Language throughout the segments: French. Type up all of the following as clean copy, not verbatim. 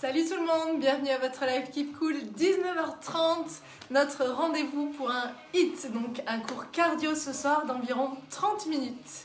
Salut tout le monde, bienvenue à votre live Keep Cool, 19h30, notre rendez-vous pour un HIIT, donc un cours cardio ce soir d'environ 30 minutes.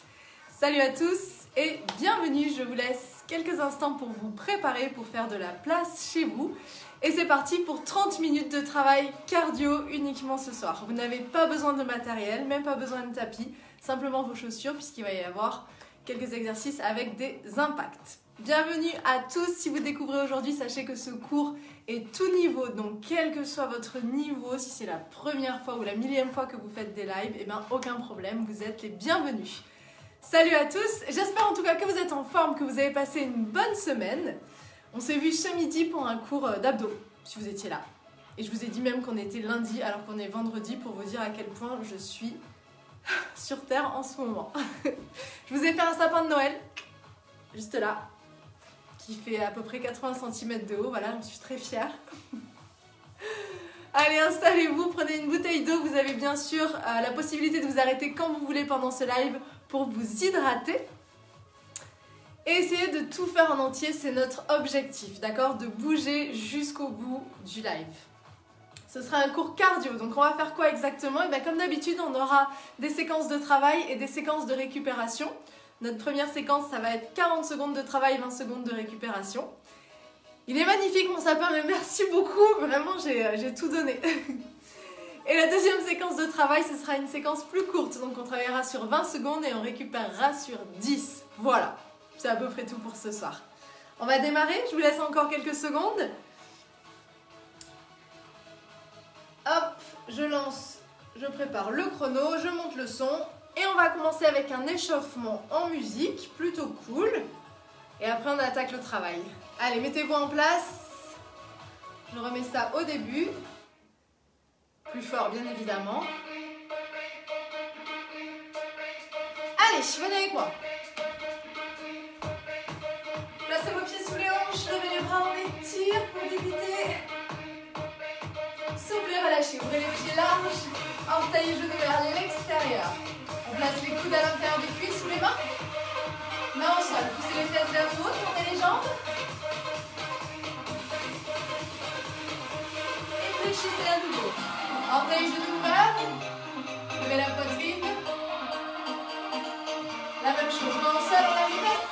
Salut à tous et bienvenue, je vous laisse quelques instants pour vous préparer pour faire de la place chez vous. Et c'est parti pour 30 minutes de travail cardio uniquement ce soir. Vous n'avez pas besoin de matériel, même pas besoin de tapis, simplement vos chaussures puisqu'il va y avoir quelques exercices avec des impacts. Bienvenue à tous, si vous découvrez aujourd'hui, sachez que ce cours est tout niveau, donc quel que soit votre niveau, si c'est la première fois ou la millième fois que vous faites des lives, eh bien aucun problème, vous êtes les bienvenus. Salut à tous, j'espère en tout cas que vous êtes en forme, que vous avez passé une bonne semaine. On s'est vu ce midi pour un cours d'abdos, si vous étiez là. Et je vous ai dit même qu'on était lundi alors qu'on est vendredi pour vous dire à quel point je suis sur terre en ce moment. Je vous ai fait un sapin de Noël, juste là, qui fait à peu près 80 cm de haut, voilà, j'en suis très fière. Allez, installez-vous, prenez une bouteille d'eau, vous avez bien sûr la possibilité de vous arrêter quand vous voulez pendant ce live pour vous hydrater. Et essayer de tout faire en entier, c'est notre objectif, d'accord? De bouger jusqu'au bout du live. Ce sera un cours cardio, donc on va faire quoi exactement? Et bien, comme d'habitude, on aura des séquences de travail et des séquences de récupération. Notre première séquence, ça va être 40 secondes de travail, 20 secondes de récupération. Il est magnifique mon sapin, mais merci beaucoup, vraiment j'ai tout donné. Et la deuxième séquence de travail, ce sera une séquence plus courte, donc on travaillera sur 20 secondes et on récupérera sur 10. Voilà, c'est à peu près tout pour ce soir. On va démarrer, je vous laisse encore quelques secondes. Hop, je lance, je prépare le chrono, je monte le son. Et on va commencer avec un échauffement en musique, plutôt cool. Et après, on attaque le travail. Allez, mettez-vous en place. Je remets ça au début. Plus fort, bien évidemment. Allez, venez avec moi. Placez vos pieds sous les hanches, levez les bras, on étire pour débuter. Soufflez, relâchez, ouvrez les pieds larges. Orteils et genoux vers l'extérieur. On place les coudes à l'intérieur des cuisses sous les mains. Main au sol, poussez les fesses vers vous, tournez les jambes. Et fléchissez à nouveau. Orteils, genoux ouverts. Levez la poitrine. La même chose, main au sol, on lève les fesses.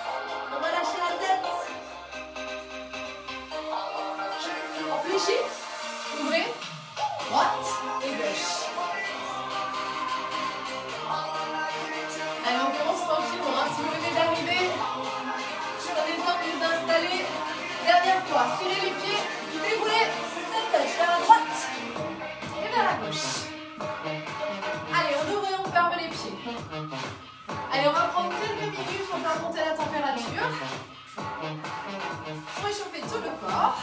On va lâcher la tête. On fléchit. Ouvrez. Droite et gauche. Allez, on commence tranquillement, hein. Si vous venez d'arriver, prenez le temps de vous installer. Dernière fois, serrez les pieds, déroulez, touch vers la droite et vers la gauche. Allez, on ouvre et on ferme les pieds. Allez, on va prendre quelques minutes pour faire monter la température. Pour réchauffer tout le corps.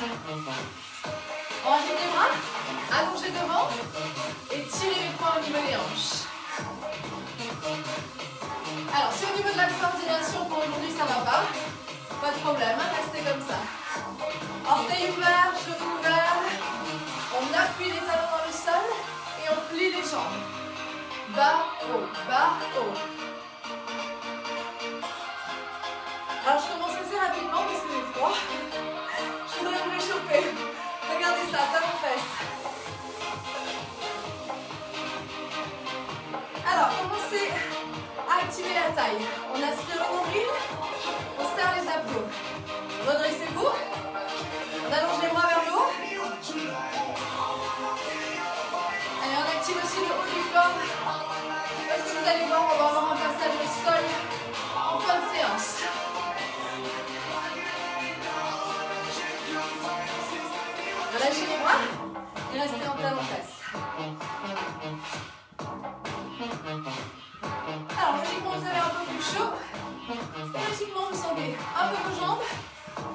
On rajoute les bras, allongez devant et tirez les poings au niveau des hanches. Alors, si au niveau de la coordination pour aujourd'hui ça va pas de problème, hein, restez comme ça. Orteils ouverts, genoux ouverts. On appuie les talons dans le sol et on plie les jambes. Bas, haut, bas, haut. Alors, je commence assez rapidement parce que j'ai froid. Je voudrais vous réchauffer. Regardez ça, talons fesses. Alors, commencez à activer la taille. On aspire le nombril, on serre les abdos. Redressez-vous, on allonge les bras vers le haut. Allez, on active aussi le haut du corps. Parce que vous allez voir, on va avoir un passage au sol en fin de séance. Relâchez les bras et restez en talons fesses. Alors, logiquement, vous avez un peu plus chaud. Et logiquement, vous sentez un peu vos jambes,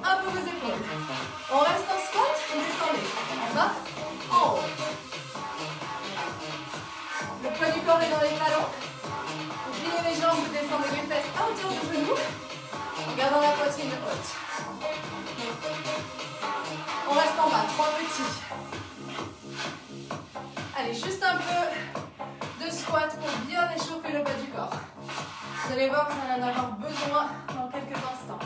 un peu vos épaules. On reste en squat, vous descendez. En bas, en haut. Le poids du corps est dans les talons. Vous pliez les jambes, vous descendez les fesses à hauteur du genou. En gardant la poitrine haute. On reste en bas, 3 petits. Allez, juste un peu de squat pour bien échauffer le bas du corps. Vous allez voir, vous allez en avoir besoin dans quelques instants.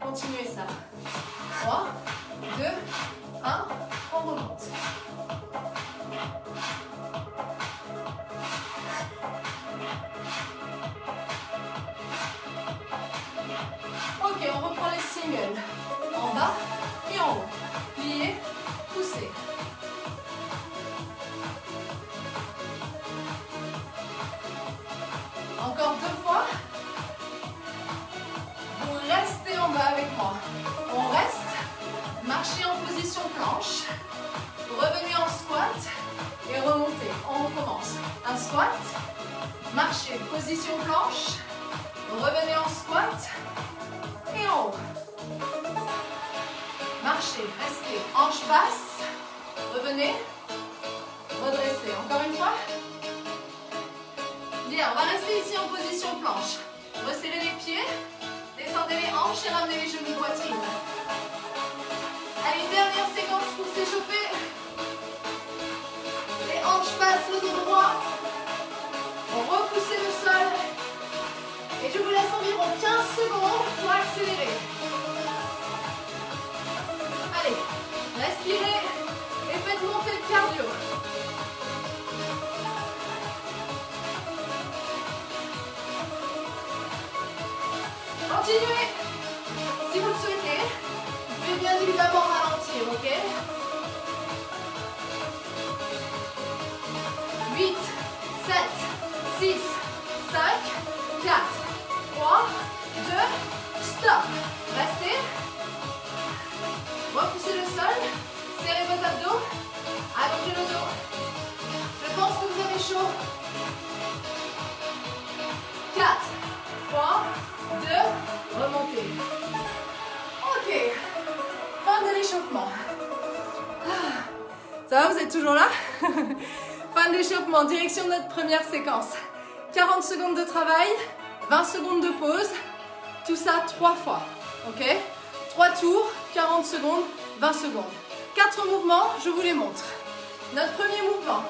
Continuez planche. Revenez en squat. Et en haut. Marchez, restez. Hanche basse. Revenez. Redressez. Encore une fois. Bien, on va rester ici en position planche. Resserrez les pieds. Descendez les hanches et ramenez les genoux poitrine. Allez, dernière séquence pour s'échauffer. Les hanches passent le dos droit. Repoussez le sol. Et je vous laisse environ 15 secondes pour accélérer. Allez, respirez et faites monter le cardio. Continuez. Si vous le souhaitez, vous pouvez bien évidemment ralentir, ok? 8, 7, 6, 5, 4, 3, 2, stop. Restez. Repoussez le sol. Serrez vos abdos. Allongez le dos. Je pense que vous avez chaud. 4, 3, 2, remontez. Ok. Fin de l'échauffement. Ça va, vous êtes toujours là? Fin de l'échauffement, direction de notre première séquence. 40 secondes de travail, 20 secondes de pause. Tout ça 3 fois. Ok? 3 tours, 40 secondes, 20 secondes. 4 mouvements, je vous les montre. Notre premier mouvement.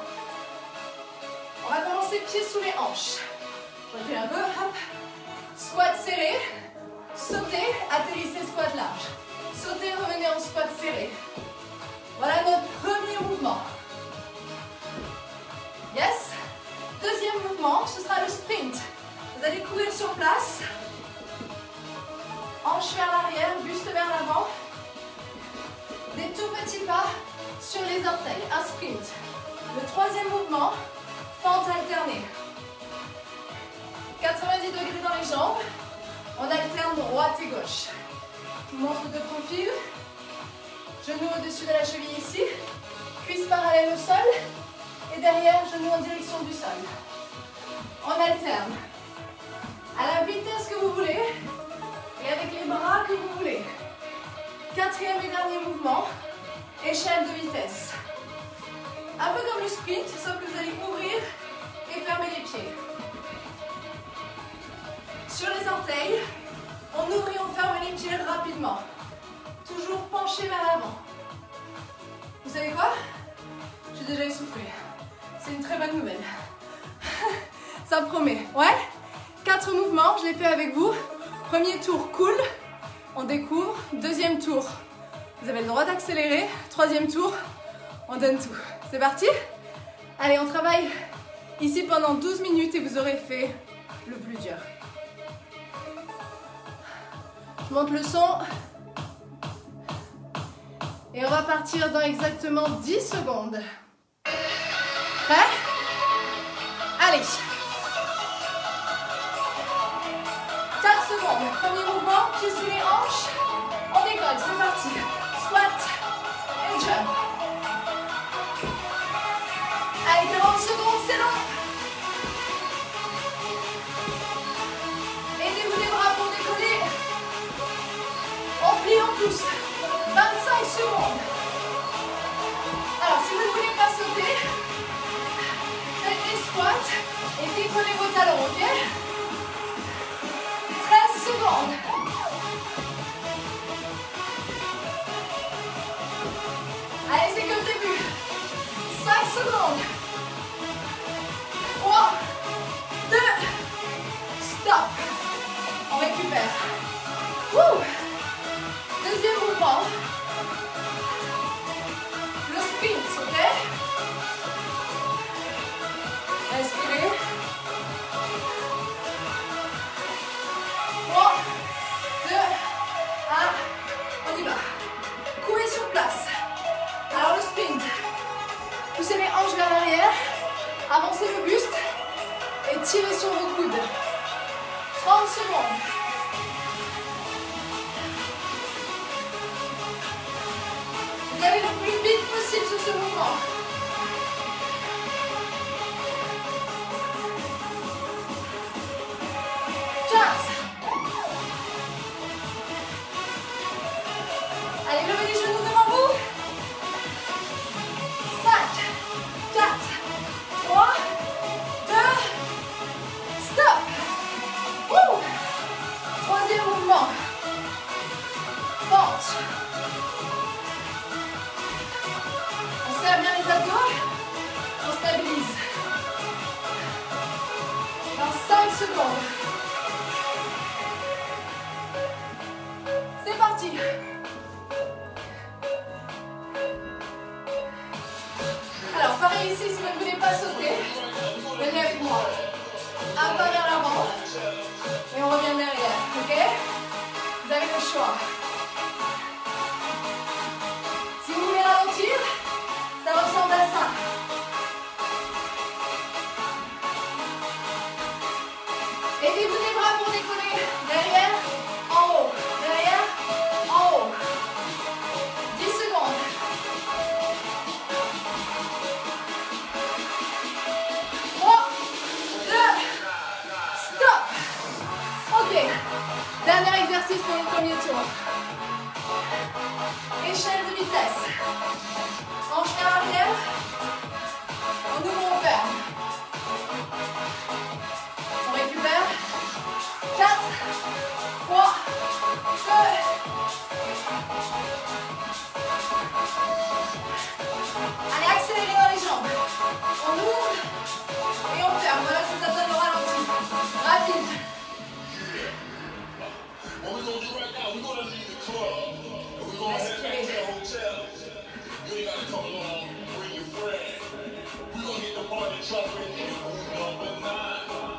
On va commencer pieds sous les hanches. Je recule un peu, hop. Squat serré. Sautez, atterrissez, squat large. Sautez, revenez en squat serré. Voilà notre premier mouvement. Yes. Deuxième mouvement, ce sera le sprint. Vous allez courir sur place. Hanche vers l'arrière, buste vers l'avant. Des tout petits pas sur les orteils. Un sprint. Le troisième mouvement, fente alternée. 90 degrés dans les jambes. On alterne droite et gauche. Je vous montre de profil. Genoux au-dessus de la cheville ici. Cuisses parallèles au sol. Et derrière, genoux en direction du sol. On alterne. À la vitesse que vous voulez. Et avec les bras que vous voulez. Quatrième et dernier mouvement. Échelle de vitesse. Un peu comme le sprint, sauf que vous allez ouvrir et fermer les pieds. Sur les orteils, on ouvre et on ferme les pieds rapidement. Toujours penché vers l'avant. Vous savez quoi? J'ai déjà essoufflé. C'est une très bonne nouvelle. Ça promet. Ouais? 4 mouvements, je l'ai fait avec vous. Premier tour, cool. On découvre. Deuxième tour, vous avez le droit d'accélérer. Troisième tour, on donne tout. C'est parti? Allez, on travaille ici pendant 12 minutes et vous aurez fait le plus dur. Je monte le son. Et on va partir dans exactement 10 secondes. Prêt? Allez. 4 secondes. Premier mouvement, pieds sous les hanches. On décolle, c'est parti. Squat et jump. Allez, 40 secondes, c'est long. Aidez-vous les bras pour décoller. On plie, on pousse. 25 secondes. Alors, si vous ne voulez pas sauter, faites des squats et décollez vos talons, ok? 13 secondes. Allez, c'est que le début. 5 secondes. 3, 2, stop. On récupère. Wouh. Deuxième mouvement. Le sprint, ok? Respirez. 3, 2, 1, on y va. Courez sur place. Alors le sprint. Poussez les hanches vers l'arrière. Avancez le buste. Et tirez sur vos coudes. 30 secondes. Vous allez le plus vite possible sur ce mouvement. secondes. C'est parti. Alors, pareil ici, si vous ne voulez pas sauter, venez avec moi. Un pas vers l'avant. Et on revient derrière, ok? Vous avez le choix. Si vous voulez ralentir, ça ressemble à ça. Aidez-vous des bras pour décoller. Derrière, en haut. Derrière, en haut. 10 secondes. 3, 2, stop. Ok. Dernier exercice pour le premier tour. Échelle de vitesse. Hanche vers l'arrière. On ouvre, on ferme. On récupère. 4, 3, 2. Allez, accélérez dans les jambes. On ouvre et on ferme. Voilà ce que ça donne au ralenti. Rapide. Respirez.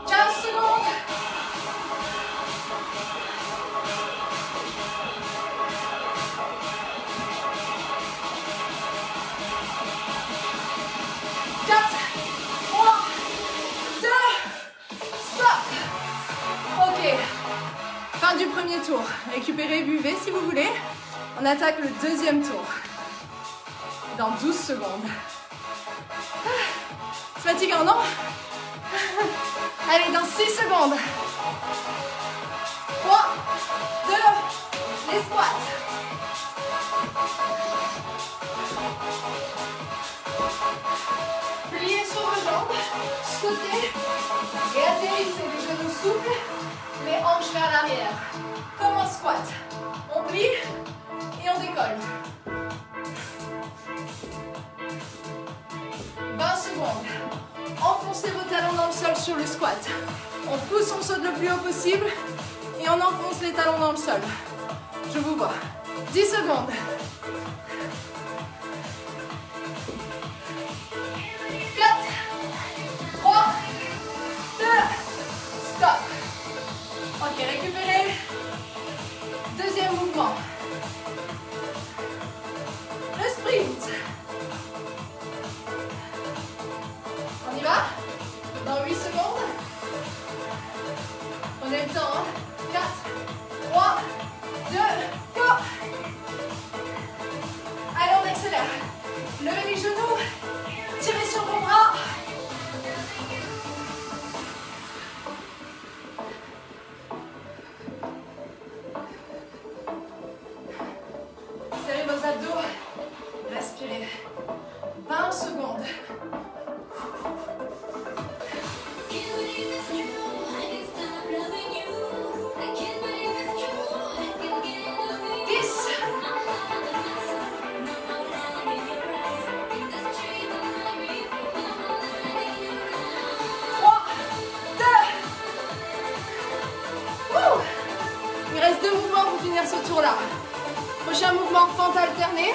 15 secondes. 4, 3, 2, stop. Ok. Fin du premier tour. Récupérez, buvez si vous voulez. On attaque le deuxième tour. Dans 12 secondes. C'est fatigant, non? Allez, dans 6 secondes. 3, 2, les squats. Pliez sur vos jambes, sautez et atterrissez les genoux souples, les hanches vers l'arrière. Comme en squat. On plie et on décolle. 20 secondes. Enfoncez vos talons dans le sol sur le squat. On pousse, on saute le plus haut possible et on enfonce les talons dans le sol. Je vous vois. 10 secondes. 4, 3, 2, stop. Ok, récupérez. Deuxième mouvement. Le sprint. On y va? Dans 8 secondes. Prenez le temps. 4, 3, 2, go. Allez, on accélère. Levez les genoux. Tirez sur vos bras. Serrez vos abdos. Respirez. 20 secondes. 10. 3, 2. Il reste 2 mouvements pour finir ce tour-là. Prochain mouvement, fente alternée.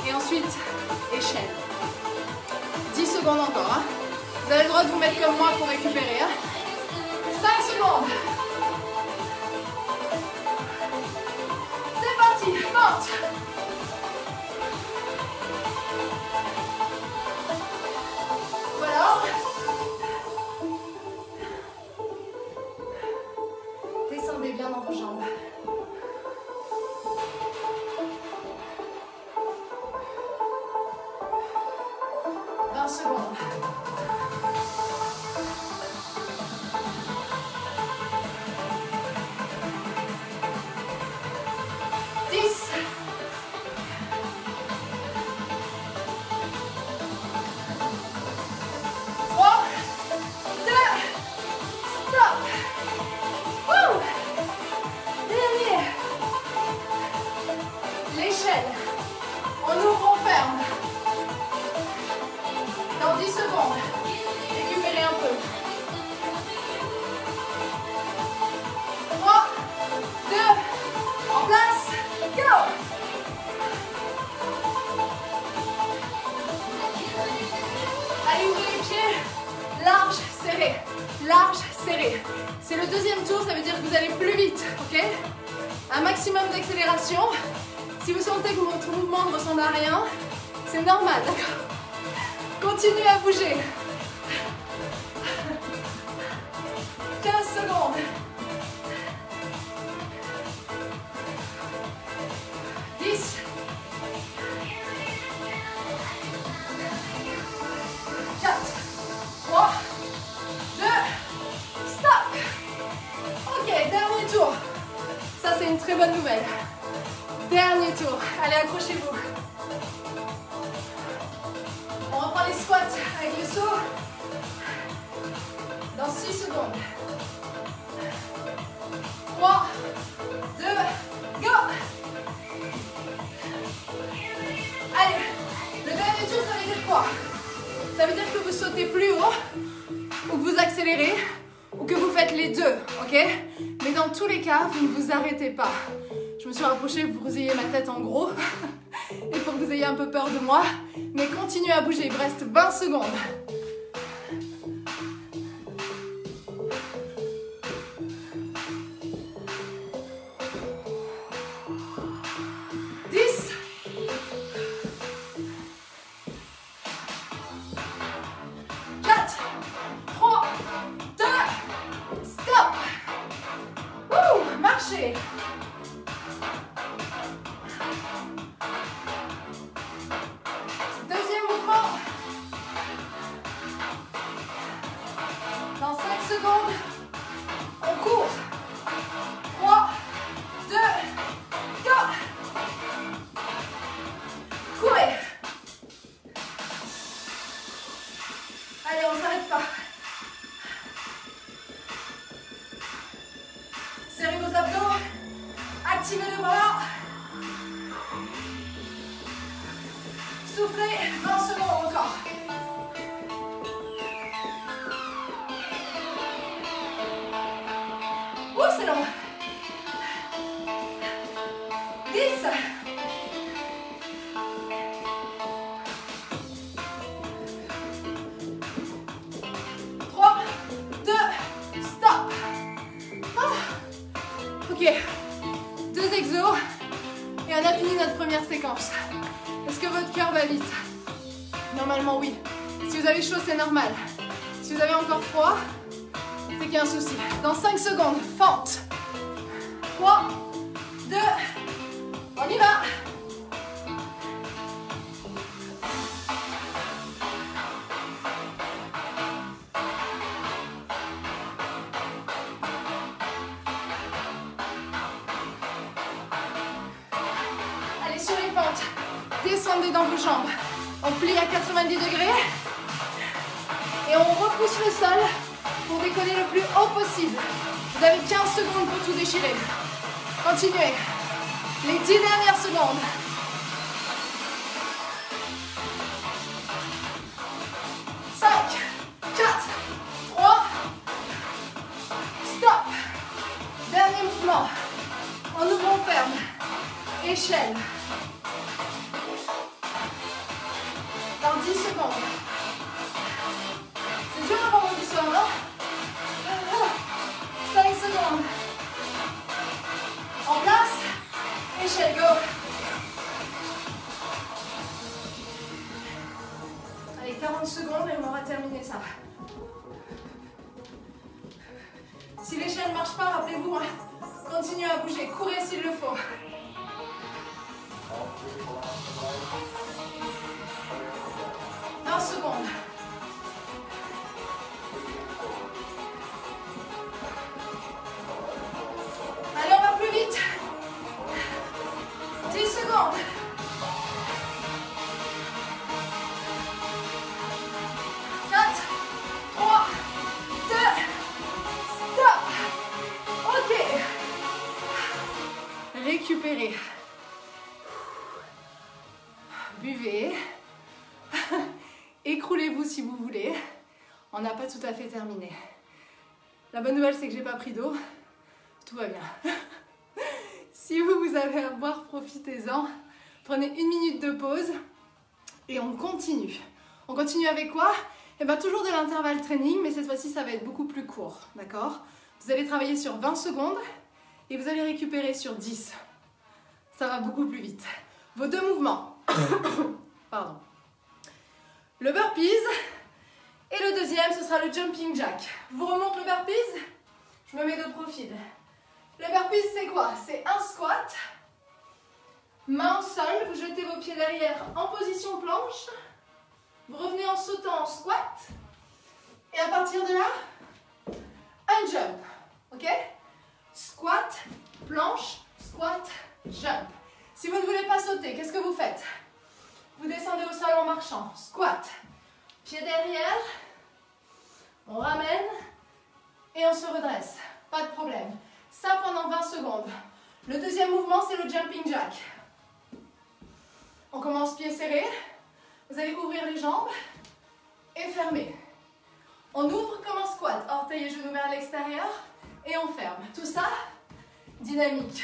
Et ensuite, échelle. 10 secondes encore. Hein. Vous avez le droit de vous mettre comme moi pour récupérer. Hein. 5 secondes. C'est parti, fente. Voilà. Descendez bien dans vos jambes. Secondes. 10. 3, 2, stop. Wouh. C'est le deuxième tour, ça veut dire que vous allez plus vite, ok? Un maximum d'accélération. Si vous sentez que votre mouvement ne ressemble à rien, c'est normal, d'accord? Continuez à bouger. 15 secondes. 10. 4. 3. 2. Stop. Ok, dernier tour. Ça, c'est une très bonne nouvelle. Dernier tour. Allez, accrochez-vous. On reprend les squats avec le saut. Dans 6 secondes. 3, 2, go! Allez, le dernier tour, ça veut dire quoi? Ça veut dire que vous sautez plus haut, ou que vous accélérez, ou que vous faites les deux, ok? Mais dans tous les cas, vous ne vous arrêtez pas. Je me suis rapprochée pour que vous ayez ma tête en gros, et pour que vous ayez un peu peur de moi, mais continuez à bouger, il vous reste 20 secondes. 3, 2, stop. Marchez. Deuxième mouvement. Dans 5 secondes, on court. 3, 2, go. Courez. Allez, on ne s'arrête pas. Serrez vos abdos, activez le bras. Soufflez, 20 secondes encore. Ouh, c'est long. 10. 3, 2, stop. Ok, 2 exos et on a fini notre première séquence. Est-ce que votre cœur va vite? Normalement oui. Si vous avez chaud, c'est normal. Si vous avez encore froid, c'est qu'il y a un souci. Dans 5 secondes, fente. 3, 2, on y va. Sur les pentes, descendez dans vos jambes, on plie à 90 degrés et on repousse le sol pour décoller le plus haut possible. Vous avez 15 secondes pour tout déchirer. Continuez, les 10 dernières secondes. 5, 4, 3, stop. Dernier mouvement, en ouvrant ferme, échelle. Dans 10 secondes. C'est dur avant vendredi soir, non? 5 secondes. En place. Échelle, go. Allez, 40 secondes et on aura terminé ça. Si l'échelle ne marche pas, rappelez-vous, continuez à bouger, courez s'il le faut. Secondes. Allez, on va plus vite. 10 secondes. 4, 3, 2, stop. Ok. Récupérez. Buvez. Écroulez-vous si vous voulez. On n'a pas tout à fait terminé. La bonne nouvelle, c'est que j'ai pas pris d'eau. Tout va bien. Si vous avez à boire, profitez-en. Prenez 1 minute de pause et on continue. On continue avec quoi? Eh bien, toujours de l'intervalle training, mais cette fois-ci, ça va être beaucoup plus court. D'accord? Vous allez travailler sur 20 secondes et vous allez récupérer sur 10. Ça va beaucoup plus vite. Vos deux mouvements. Pardon. Le burpees et le deuxième, ce sera le jumping jack. Je vous remonte le burpees. Je me mets de profil. Le burpees, c'est quoi? C'est un squat. Main au sol, vous jetez vos pieds derrière en position planche. Vous revenez en sautant en squat. Et à partir de là, un jump. Ok? Squat, planche, squat, jump. Si vous ne voulez pas sauter, qu'est-ce que vous faites? Vous descendez au sol en marchant. Squat, pied derrière. On ramène et on se redresse. Pas de problème. Ça pendant 20 secondes. Le deuxième mouvement, c'est le jumping jack. On commence pied serré. Vous allez ouvrir les jambes et fermer. On ouvre comme un squat. Orteils et genoux vers l'extérieur et on ferme. Tout ça, dynamique.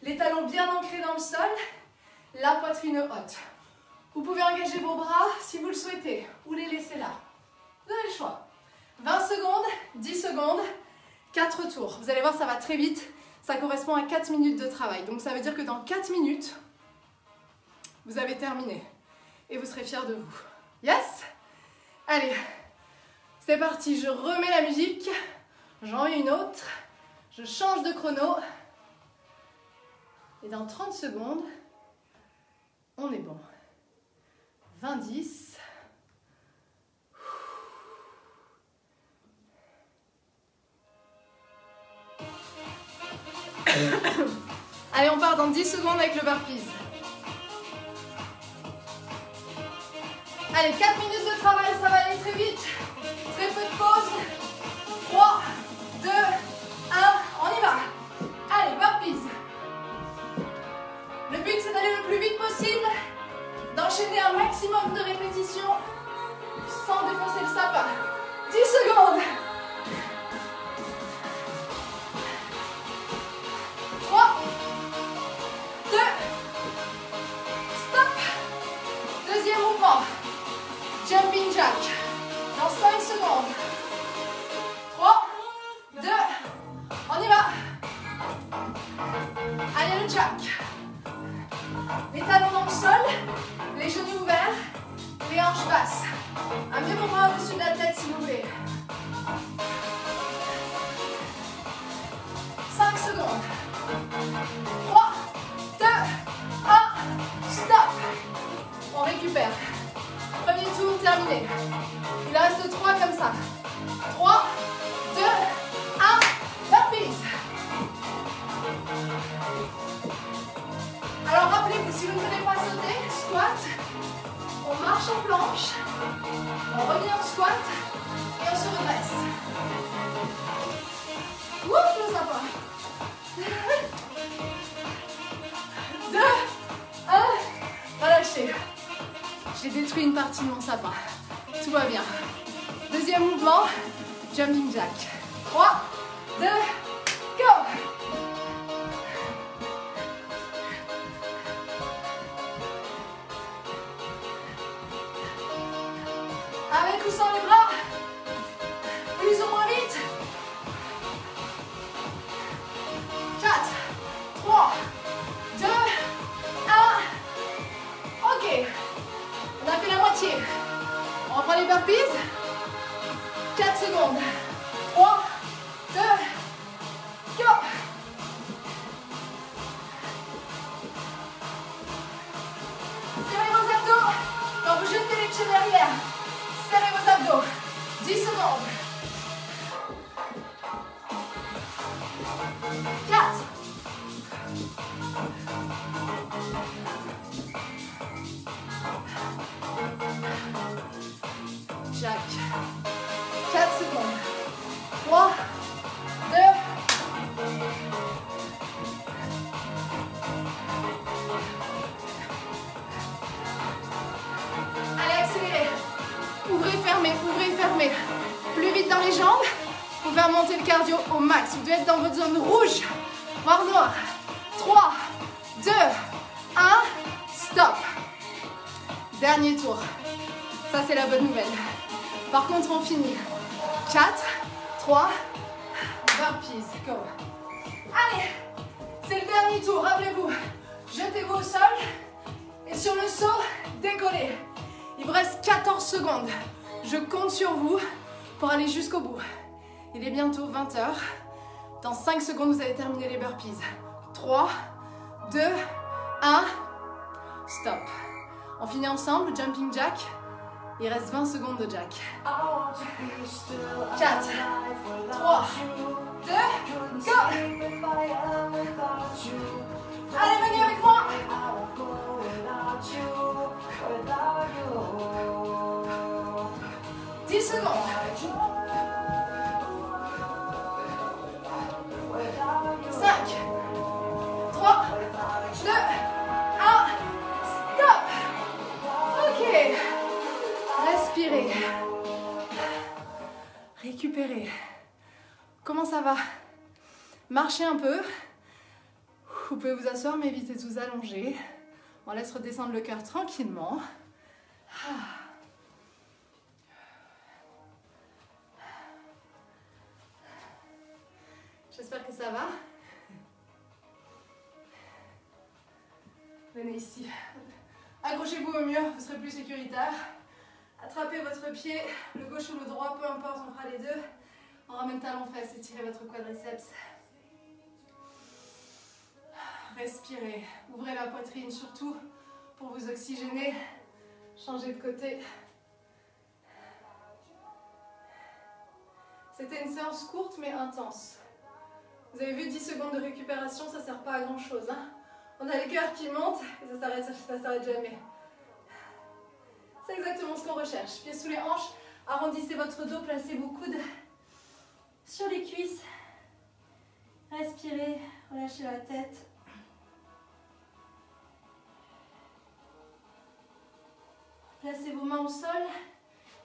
Les talons bien ancrés dans le sol. La poitrine haute. Vous pouvez engager vos bras si vous le souhaitez ou les laisser là. Vous avez le choix. 20 secondes, 10 secondes, 4 tours. Vous allez voir, ça va très vite. Ça correspond à 4 minutes de travail. Donc ça veut dire que dans 4 minutes, vous avez terminé. Et vous serez fiers de vous. Yes? Allez, c'est parti. Je remets la musique. J'en mets une autre. Je change de chrono. Et dans 30 secondes, on est bon. 20-10. Allez, on part dans 10 secondes avec le burpees. Allez, 4 minutes de travail, ça va aller très vite. Très peu de pause. 3, 2, 1, on y va. Allez, burpees. Le but, c'est d'aller le plus vite possible, d'enchaîner un maximum de répétitions sans défoncer le sapin. 10 secondes. 3, 2, stop. Deuxième mouvement. Jumping jack. Dans 5 secondes. 3, 2, on y va. Allez, le jack. Les talons dans le sol, les genoux ouverts, les hanches basses. Amenez vos bras au-dessus de la tête s'il vous plaît. 5 secondes. 3, 2, 1, stop. On récupère. Premier tour terminé. Il en reste 3 comme ça. 3, 2, 1, burpees. Alors rappelez-vous, si vous ne voulez pas sauter, squat, on marche en planche, on revient en squat et on se redresse. Ouf, le sapin. 2, 1, relâchez. J'ai détruit une partie de mon sapin. Tout va bien. Deuxième mouvement, jumping jack. 3, 2, go. Avec ou sans les bras, plus ou moins vite. 4, 3, 2, 1. Ok. On a fait la moitié. On reprend les burpees. 4 secondes. 3, 2, go. Serrez vos abdos. Quand vous jetez les pieds derrière, serrez vos abdos. 10 secondes. 4. Jack. 4 secondes. 3, 2. Allez, accélérez. Ouvrez, fermez, ouvrez, fermez. Plus vite dans les jambes. Pour faire monter le cardio au max. Vous devez être dans votre zone rouge, voire noire. 3, 2, 1. Stop. Dernier tour. Ça, c'est la bonne nouvelle. Par contre, on finit. 4, 3, burpees, go. Allez, c'est le dernier tour, rappelez-vous. Jetez-vous au sol et sur le saut, décollez. Il vous reste 14 secondes. Je compte sur vous pour aller jusqu'au bout. Il est bientôt 20 h. Dans 5 secondes, vous allez terminer les burpees. 3, 2, 1, stop. On finit ensemble, jumping jack. Il reste 20 secondes de jack. 4, 3, 2, go! Allez, venez avec moi! 10 secondes. 5, 3, 2, 1, stop! Ok. Respirez. Récupérez. Comment ça va? Marchez un peu. Vous pouvez vous asseoir, mais évitez de vous allonger. On laisse redescendre le cœur tranquillement. J'espère que ça va. Venez ici. Accrochez-vous au mur, vous serez plus sécuritaire. Attrapez votre pied, le gauche ou le droit, peu importe, on fera les deux. On ramène talon-fesse, étirez votre quadriceps. Respirez, ouvrez la poitrine surtout pour vous oxygéner. Changez de côté. C'était une séance courte mais intense. Vous avez vu 10 secondes de récupération, ça ne sert pas à grand chose. Hein. On a le cœur qui monte et ça s'arrête jamais. C'est exactement ce qu'on recherche. Pieds sous les hanches, arrondissez votre dos, placez vos coudes sur les cuisses. Respirez, relâchez la tête. Placez vos mains au sol,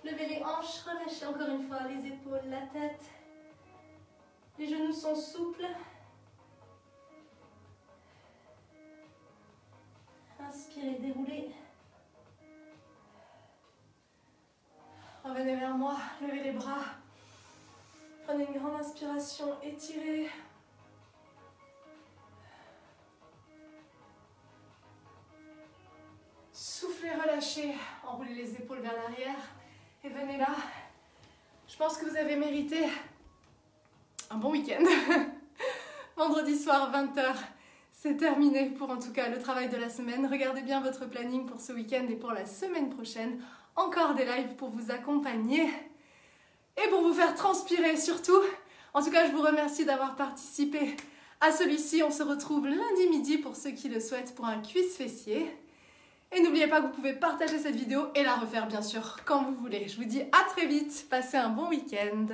levez les hanches, relâchez encore une fois les épaules, la tête. Les genoux sont souples. Inspirez, déroulez. Revenez vers moi, levez les bras. Prenez une grande inspiration, étirez. Soufflez, relâchez, enroulez les épaules vers l'arrière et venez là. Je pense que vous avez mérité un bon week-end. Vendredi soir, 20 h, c'est terminé pour en tout cas le travail de la semaine. Regardez bien votre planning pour ce week-end et pour la semaine prochaine. Encore des lives pour vous accompagner et pour vous faire transpirer surtout. En tout cas, je vous remercie d'avoir participé à celui-ci. On se retrouve lundi midi pour ceux qui le souhaitent pour un quiz fessier. Et n'oubliez pas que vous pouvez partager cette vidéo et la refaire bien sûr quand vous voulez. Je vous dis à très vite, passez un bon week-end.